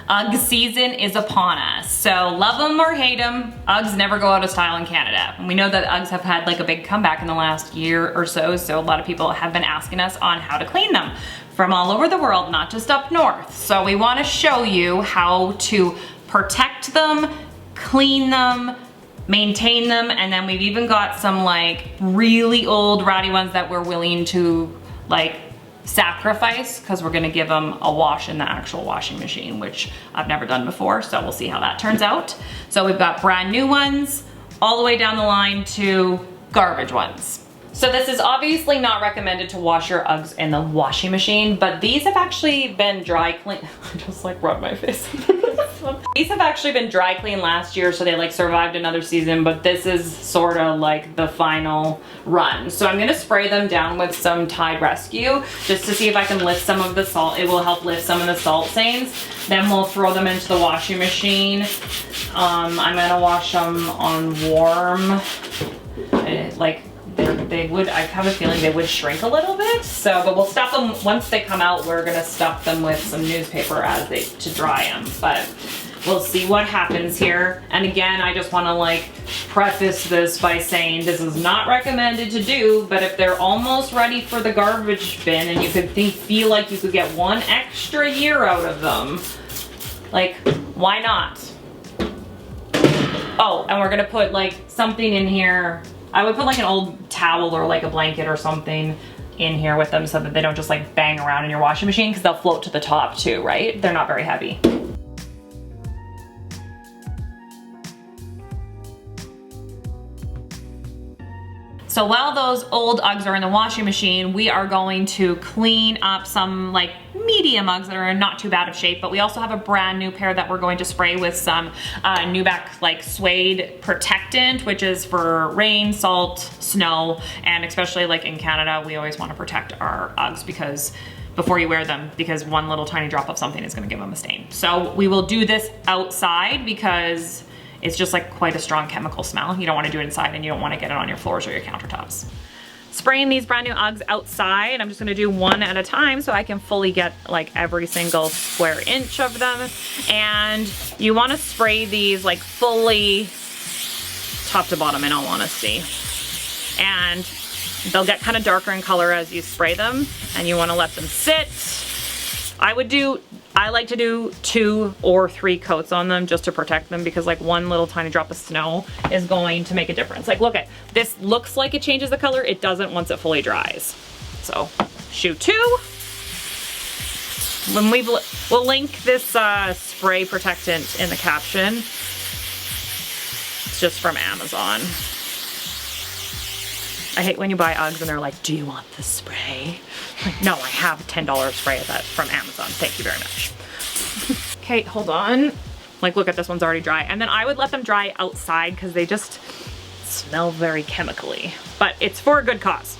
Ugg season is upon us. So love them or hate them, Uggs never go out of style in Canada. And we know that Uggs have had like a big comeback in the last year or so. So a lot of people have been asking us on how to clean them from all over the world, not just up north. So we want to show you how to protect them, clean them, maintain them, and then we've even got some like really old ratty ones that we're willing to like sacrifice because we're gonna give them a wash in the actual washing machine, which I've never done before, so we'll see how that turns out. So we've got brand new ones all the way down the line to garbage ones. So this is obviously not recommended to wash your Uggs in the washing machine, but these have actually been dry clean. I just like rubbed my face. These have actually been dry clean last year, so they like survived another season, but this is sort of like the final run. So I'm gonna spray them down with some Tide Rescue just to see if I can lift some of the salt. It will help lift some of the salt stains. Then we'll throw them into the washing machine. I'm gonna wash them on warm, I have a feeling they would shrink a little bit. So, but we'll stuff them, once they come out, we're gonna stuff them with some newspaper to dry them. But we'll see what happens here. And again, I just wanna like preface this by saying this is not recommended to do, but if they're almost ready for the garbage bin and you could feel like you could get one extra year out of them, like, why not? Oh, and we're gonna put like something in here. I would put like an old towel or like a blanket or something in here with them so that they don't just like bang around in your washing machine, because they'll float to the top too, right? They're not very heavy. So while those old Uggs are in the washing machine, we are going to clean up some like medium Uggs that are in not too bad of shape, but we also have a brand new pair that we're going to spray with some Nuback like suede protectant, which is for rain, salt, snow, and especially like in Canada, we always want to protect our Uggs because before you wear them, because one little tiny drop of something is going to give them a stain. So we will do this outside because it's just like quite a strong chemical smell. You don't want to do it inside and you don't want to get it on your floors or your countertops. Spraying these brand new Uggs outside, I'm just gonna do one at a time so I can fully get like every single square inch of them. And you wanna spray these like fully top to bottom in all honesty. And they'll get kind of darker in color as you spray them, and you wanna let them sit. I like to do 2 or 3 coats on them just to protect them, because like one little tiny drop of snow is going to make a difference. Like look at this, looks like it changes the color. It doesn't once it fully dries. So shoe 2. When we'll link this spray protectant in the caption. It's just from Amazon. I hate when you buy Uggs and they're like, do you want the spray? Like, no, I have a $10 spray of that from Amazon. Thank you very much. Okay, hold on. Like, look at this one's already dry. And then I would let them dry outside because they just smell very chemically. But it's for a good cause.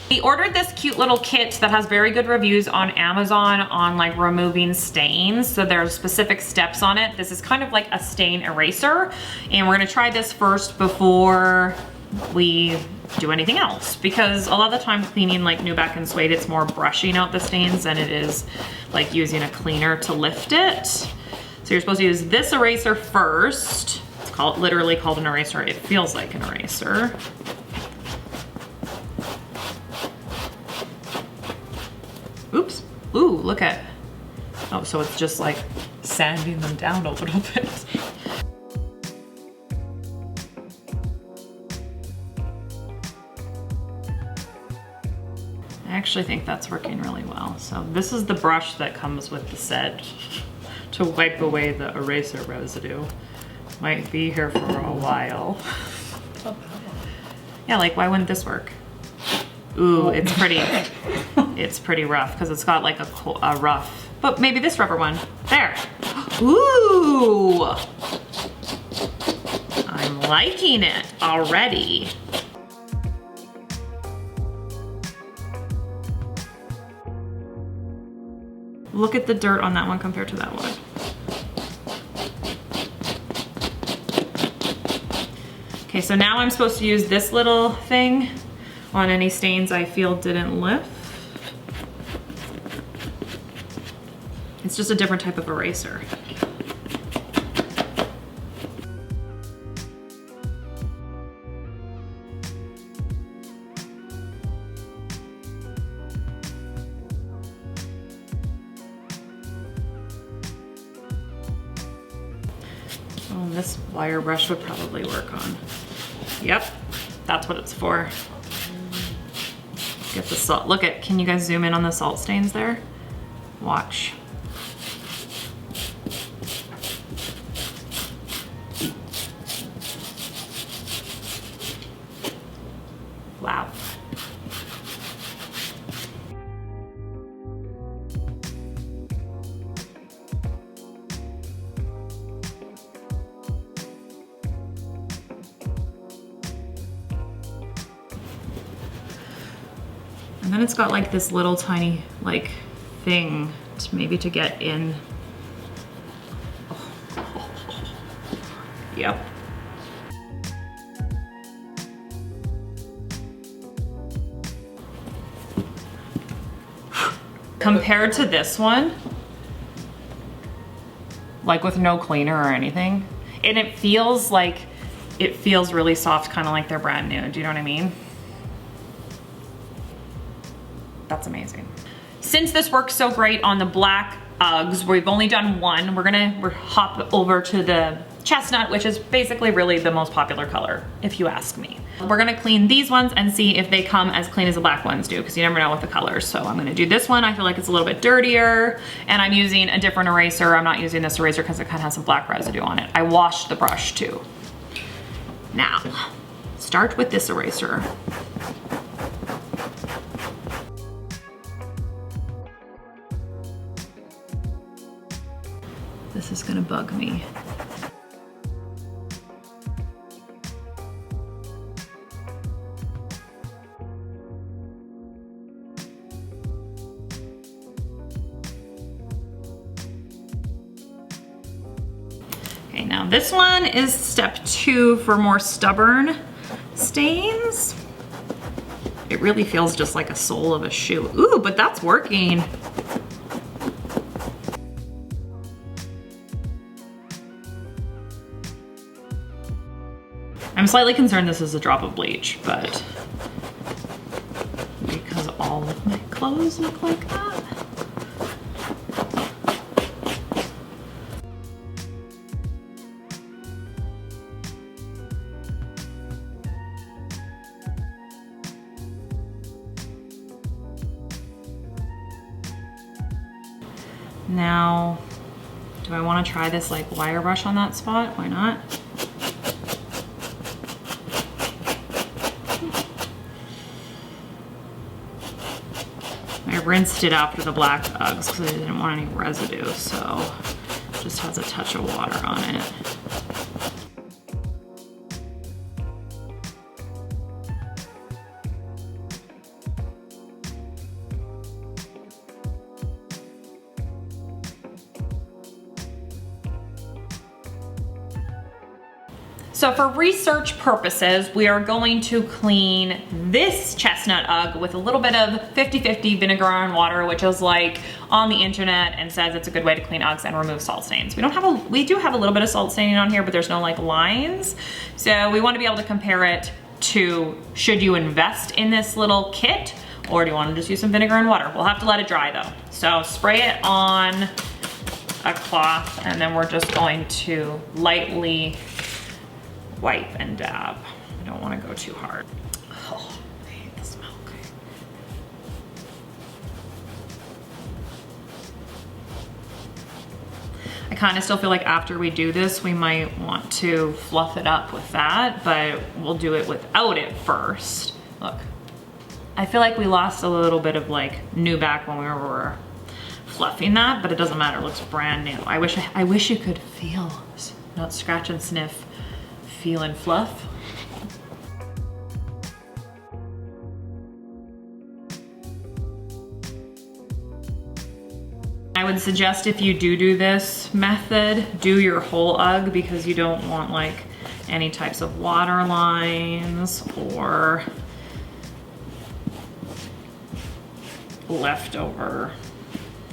We ordered this cute little kit that has very good reviews on Amazon on like removing stains. So there's specific steps on it. This is kind of like a stain eraser. And we're gonna try this first before we do anything else, because a lot of the time cleaning like Nuback and suede, it's more brushing out the stains than it is like using a cleaner to lift it. So you're supposed to use this eraser first. It's literally called an eraser. It feels like an eraser. Oops. Ooh, look at. Oh, so it's just like sanding them down a little bit. I actually think that's working really well. So this is the brush that comes with the set to wipe away the eraser residue. Might be here for a while. Yeah, like why wouldn't this work? Ooh, it's pretty rough because it's got like a rough, but maybe this rubber one. There. Ooh, I'm liking it already. Look at the dirt on that one compared to that one. Okay, so now I'm supposed to use this little thing on any stains I feel didn't lift. It's just a different type of eraser. Oh, this wire brush would probably work on. Yep, that's what it's for. Get the salt. Look at, can you guys zoom in on the salt stains there? Watch. Wow. And then it's got like this little tiny like thing to maybe to get in. Oh. Yep. Compared to this one, like with no cleaner or anything, and it feels really soft, kind of like they're brand new. Do you know what I mean? That's amazing. Since this works so great on the black Uggs, we've only done one. We're hop over to the chestnut, which is basically really the most popular color, if you ask me. We're gonna clean these ones and see if they come as clean as the black ones do, because you never know with the colors. So I'm gonna do this one. I feel like it's a little bit dirtier, and I'm using a different eraser. I'm not using this eraser because it kind of has some black residue on it. I washed the brush too. Now, start with this eraser. This is gonna bug me. Okay, now this one is step 2 for more stubborn stains. It really feels just like a sole of a shoe. Ooh, but that's working. I'm slightly concerned this is a drop of bleach, but because all of my clothes look like that. Now, do I want to try this like wire brush on that spot? Why not? I rinsed it after the black Uggs because I didn't want any residue, so it just has a touch of water on it. So for research purposes, we are going to clean this chestnut Ugg with a little bit of 50-50 vinegar and water, which is like on the internet and says it's a good way to clean Uggs and remove salt stains. We do have a little bit of salt staining on here, but there's no like lines. So we want to be able to compare it to, should you invest in this little kit, or do you want to just use some vinegar and water? We'll have to let it dry though. So spray it on a cloth, and then we're just going to lightly wipe and dab. I don't want to go too hard. Oh, I hate the smell. Okay. I kind of still feel like after we do this, we might want to fluff it up with that, but we'll do it without it first. Look, I feel like we lost a little bit of like nuback when we were fluffing that, but it doesn't matter. It looks brand new. I wish you could feel, not scratch and sniff, feel and fluff. I would suggest if you do this method, do your whole Ugg, because you don't want like any types of water lines or leftover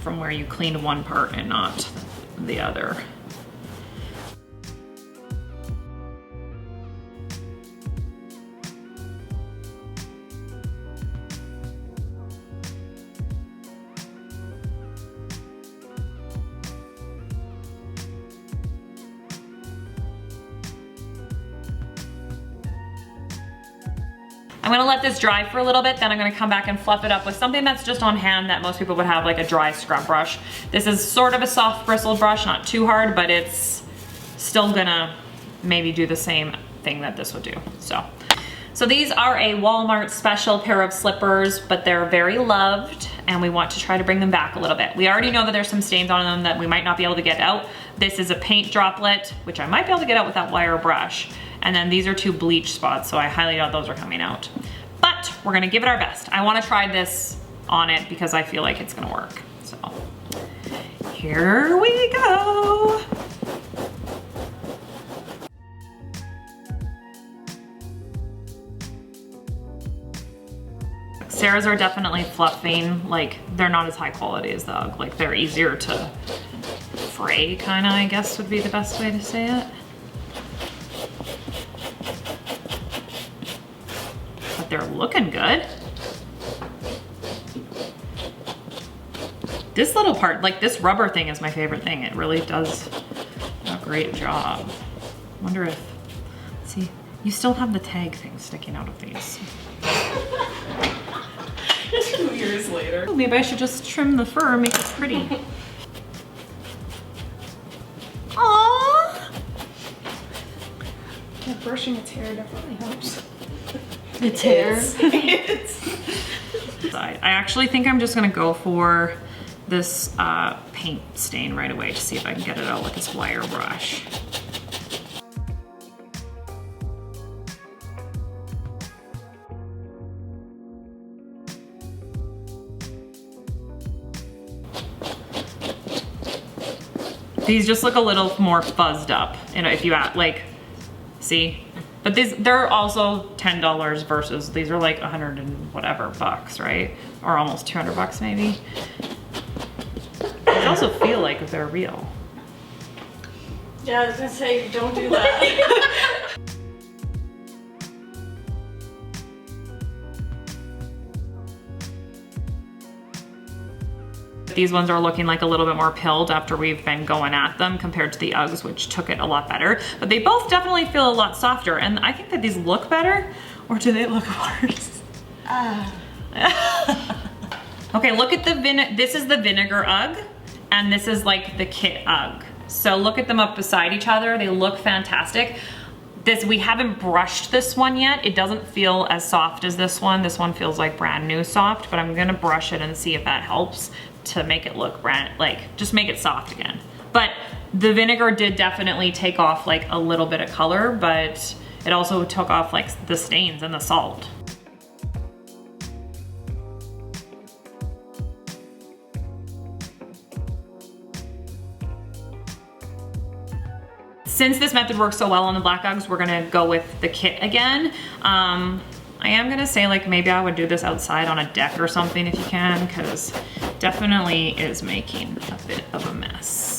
from where you cleaned one part and not the other. I'm gonna let this dry for a little bit, then I'm gonna come back and fluff it up with something that's just on hand that most people would have, like a dry scrub brush. This is sort of a soft bristled brush, not too hard, but it's still gonna maybe do the same thing that this would do, So these are a Walmart special pair of slippers, but they're very loved and we want to try to bring them back a little bit. We already know that there's some stains on them that we might not be able to get out. This is a paint droplet, which I might be able to get out with that wire brush. And then these are 2 bleach spots, so I highly doubt those are coming out. But we're gonna give it our best. I wanna try this on it because I feel like it's gonna work. So here we go. Sarah's are definitely fluffing, like they're not as high quality as the Ugg. Like they're easier to fray, kinda, I guess would be the best way to say it. But they're looking good. This little part, like this rubber thing is my favorite thing. It really does a great job. Wonder if, see, you still have the tag thing sticking out of these. 2 years later. Oh, maybe I should just trim the fur and make it pretty. Aww! Yeah, brushing its hair definitely helps. Its hair? It's I actually think I'm just gonna go for this paint stain right away to see if I can get it out with this wire brush. These just look a little more fuzzed up, you know, if you add, like, see? But they're also $10 versus these are like 100 and whatever bucks, right? Or almost 200 bucks maybe. These also feel like they're real. Yeah, I was gonna say, don't do that. These ones are looking like a little bit more pilled after we've been going at them compared to the Uggs, which took it a lot better. But they both definitely feel a lot softer. And I think that these look better, or do they look worse? Okay, look at this is the Vinegar Ugg, and this is like the Kit Ugg. So look at them up beside each other. They look fantastic. We haven't brushed this one yet. It doesn't feel as soft as this one. This one feels like brand new soft, but I'm gonna brush it and see if that helps to make it look just make it soft again. But the Vinegar did definitely take off like a little bit of color, but it also took off like the stains and the salt. Since this method works so well on the black Uggs, we're gonna go with the Kit again. I am gonna say like maybe I would do this outside on a deck or something if you can, because definitely is making a bit of a mess.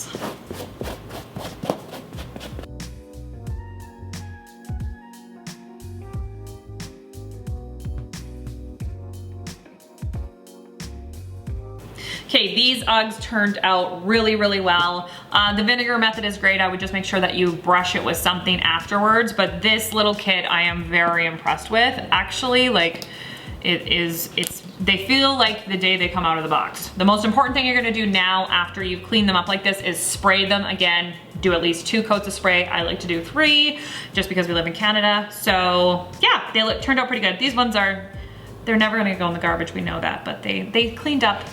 Okay, these Uggs turned out really, really well. The Vinegar method is great. I would just make sure that you brush it with something afterwards, but this little kit I am very impressed with. Actually, like, they feel like the day they come out of the box. The most important thing you're gonna do now after you've cleaned them up like this is spray them again. Do at least 2 coats of spray. I like to do 3 just because we live in Canada. So yeah, they turned out pretty good. These ones they're never gonna go in the garbage, we know that, but they cleaned up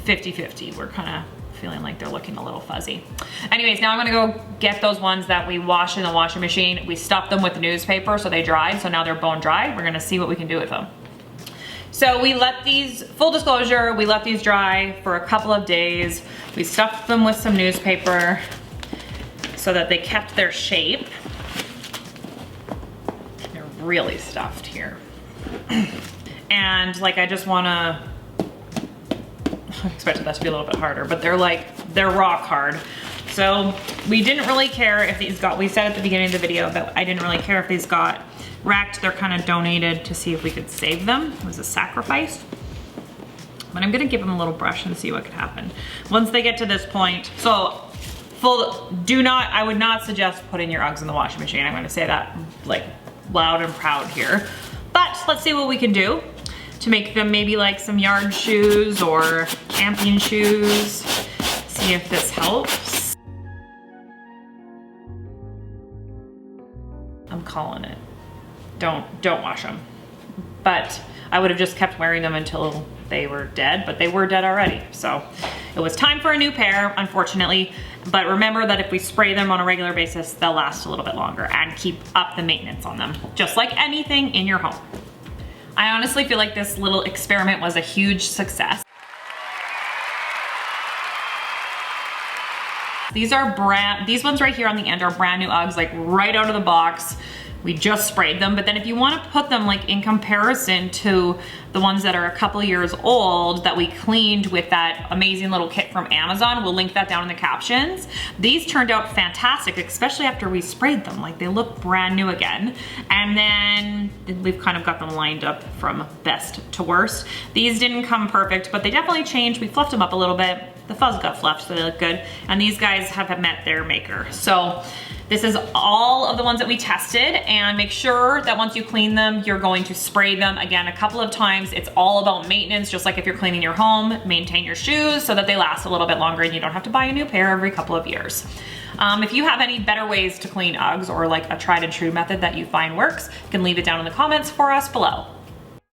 50-50. We're kind of feeling like they're looking a little fuzzy. Anyways, now I'm gonna go get those ones that we washed in the washing machine. We stuffed them with newspaper so they dried, so now they're bone dry. We're gonna see what we can do with them. So we let these, full disclosure, we let these dry for a couple of days. We stuffed them with some newspaper so that they kept their shape. They're really stuffed here. And like, I just wanna, I expected that to be a little bit harder, but they're rock hard. So we didn't really care if these we said at the beginning of the video that I didn't really care if these got wrecked. They're kind of donated to see if we could save them. It was a sacrifice. But I'm gonna give them a little brush and see what could happen. Once they get to this point, so I would not suggest putting your Uggs in the washing machine. I'm gonna say that like loud and proud here. But But let's see what we can do to make them maybe like some yard shoes or camping shoes. See if this helps. I'm calling it. Don't wash them. But I would have just kept wearing them until they were dead, but they were dead already. So it was time for a new pair, unfortunately. But remember that if we spray them on a regular basis, they'll last a little bit longer and keep up the maintenance on them, just like anything in your home. I honestly feel like this little experiment was a huge success. These ones right here on the end are brand new Uggs, like right out of the box. We just sprayed them, but then if you want to put them like in comparison to the ones that are a couple years old that we cleaned with that amazing little kit from Amazon, we'll link that down in the captions. These turned out fantastic, especially after we sprayed them. Like they look brand new again. And then we've kind of got them lined up from best to worst. These didn't come perfect, but they definitely changed. We fluffed them up a little bit. The fuzz got fluffed, so they look good. And these guys have met their maker. So this is all of the ones that we tested, and make sure that once you clean them, you're going to spray them again a couple of times. It's all about maintenance, just like if you're cleaning your home, maintain your shoes so that they last a little bit longer and you don't have to buy a new pair every couple of years. If you have any better ways to clean Uggs or like a tried and true method that you find works, you can leave it down in the comments for us below.